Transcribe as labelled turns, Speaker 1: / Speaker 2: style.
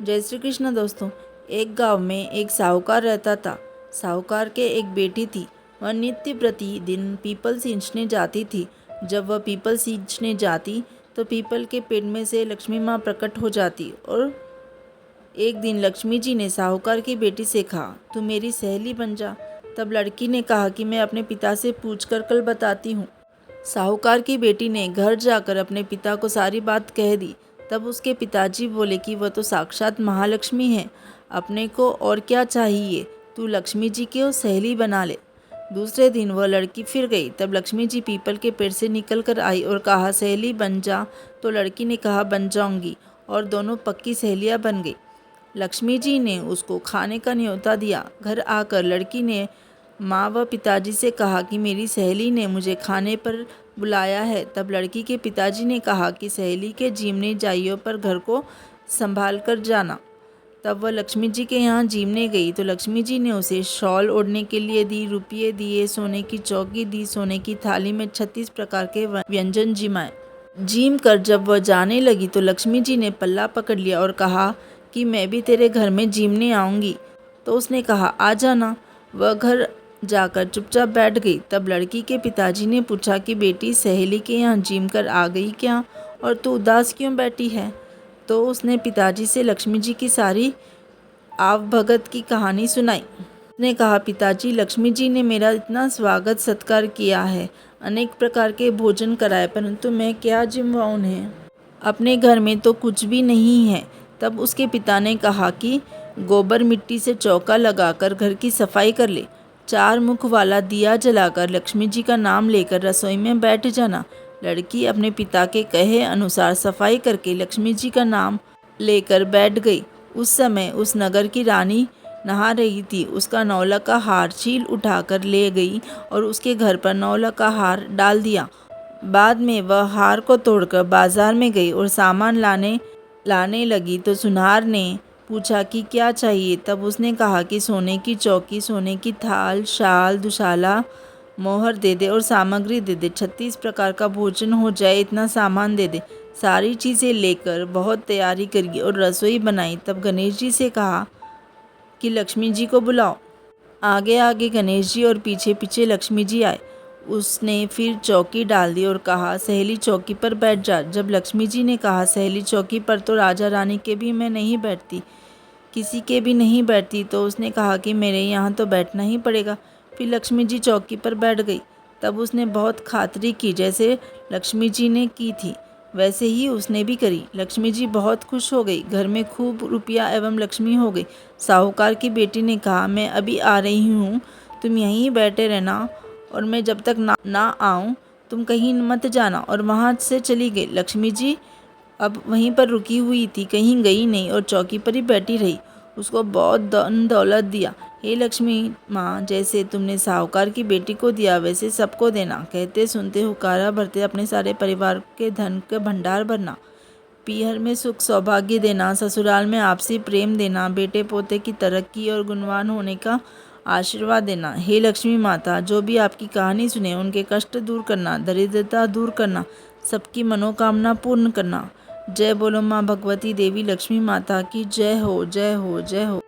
Speaker 1: जय श्री कृष्ण दोस्तों। एक गांव में एक साहूकार रहता था। साहूकार के एक बेटी थी। वह नित्य प्रतिदिन पीपल सींचने जाती थी। जब वह पीपल सींचने जाती तो पीपल के पेड़ में से लक्ष्मी माँ प्रकट हो जाती और एक दिन लक्ष्मी जी ने साहूकार की बेटी से कहा, तू मेरी सहेली बन जा। तब लड़की ने कहा कि मैं अपने पिता से पूछकर कल बताती हूँ। साहूकार की बेटी ने घर जाकर अपने पिता को सारी बात कह दी। तब उसके पिताजी बोले कि वह तो साक्षात महालक्ष्मी है, अपने को और क्या चाहिए, तू लक्ष्मी जी की सहेली बना ले। दूसरे दिन वह लड़की फिर गई। तब लक्ष्मी जी पीपल के पेड़ से निकल कर आई और कहा, सहेली बन जा। तो लड़की ने कहा, बन जाऊंगी, और दोनों पक्की सहेलियां बन गई। लक्ष्मी जी ने उसको खाने का न्योता दिया। घर आकर लड़की ने माँ व पिताजी से कहा कि मेरी सहेली ने मुझे खाने पर बुलाया है। तब लड़की के पिताजी ने कहा कि सहेली के जीमने जाइयों पर घर को संभाल कर जाना। तब वह लक्ष्मी जी के यहाँ जीमने गई तो लक्ष्मी जी ने उसे शॉल ओढ़ने के लिए दी, रुपये दिए, सोने की चौकी दी, सोने की थाली में 36 प्रकार के व्यंजन जिमाए। जीम कर जब वह जाने लगी तो लक्ष्मी जी ने पल्ला पकड़ लिया और कहा कि मैं भी तेरे घर में जीमने आऊँगी। तो उसने कहा, आ जाना। वह घर जाकर चुपचाप बैठ गई। तब लड़की के पिताजी ने पूछा कि बेटी, सहेली के यहाँ जिम कर आ गई क्या, और तू उदास क्यों बैठी है? तो उसने पिताजी से लक्ष्मी जी की सारी आवभगत की कहानी सुनाई। उसने कहा, पिताजी, लक्ष्मी जी ने मेरा इतना स्वागत सत्कार किया है, अनेक प्रकार के भोजन कराए, परंतु मैं क्या जिमवाऊँ उन्हें? अपने घर में तो कुछ भी नहीं है। तब उसके पिता ने कहा कि गोबर मिट्टी से चौका लगाकर घर की सफाई कर ले। 4 मुख वाला दिया जलाकर लक्ष्मी जी का नाम लेकर रसोई में बैठ जाना। लड़की अपने पिता के कहे अनुसार सफाई करके लक्ष्मी जी का नाम लेकर बैठ गई। उस समय उस नगर की रानी नहा रही थी। उसका नौलख का हार छील उठाकर ले गई और उसके घर पर नौलख का हार डाल दिया। बाद में वह हार को तोड़कर बाजार में गई और सामान लाने लगी तो सुनार ने पूछा कि क्या चाहिए। तब उसने कहा कि सोने की चौकी, सोने की थाल, शाल, दुशाला, मोहर दे दे और सामग्री दे दे। 36 प्रकार का भोजन हो जाए, इतना सामान दे दे। सारी चीज़ें लेकर बहुत तैयारी करी और रसोई बनाई। तब गणेश जी से कहा कि लक्ष्मी जी को बुलाओ। आगे आगे गणेश जी और पीछे पीछे लक्ष्मी जी आए। उसने फिर चौकी डाल दी और कहा, सहेली चौकी पर बैठ जा। जब लक्ष्मी जी ने कहा, सहेली चौकी पर तो राजा रानी के भी मैं नहीं बैठती, किसी के भी नहीं बैठती, तो उसने कहा कि मेरे यहाँ तो बैठना ही पड़ेगा। फिर लक्ष्मी जी चौकी पर बैठ गई। तब उसने बहुत खातिरी की, जैसे लक्ष्मी जी ने की थी वैसे ही उसने भी करी। लक्ष्मी जी बहुत खुश हो गई। घर में खूब रुपया एवं लक्ष्मी हो गई। साहूकार की बेटी ने कहा, मैं अभी आ रही हूँ, तुम यहीं बैठे रहना और मैं जब तक ना आऊँ तुम कहीं मत जाना। और वहाँ से चली गई। लक्ष्मी जी अब वहीं पर रुकी हुई थी, कहीं गई नहीं और चौकी पर ही बैठी रही। उसको बहुत धन दौलत दिया। हे लक्ष्मी माँ, जैसे तुमने साहूकार की बेटी को दिया वैसे सबको देना। कहते सुनते हुकारा भरते अपने सारे परिवार के धन के भंडार भरना। पीहर में सुख सौभाग्य देना, ससुराल में आपसी प्रेम देना, बेटे पोते की तरक्की और गुणवान होने का आशीर्वाद देना। हे लक्ष्मी माता, जो भी आपकी कहानी सुने उनके कष्ट दूर करना, दरिद्रता दूर करना, सबकी मनोकामना पूर्ण करना। जय बोलो माँ भगवती देवी लक्ष्मी माता की जय हो, जय हो, जय हो।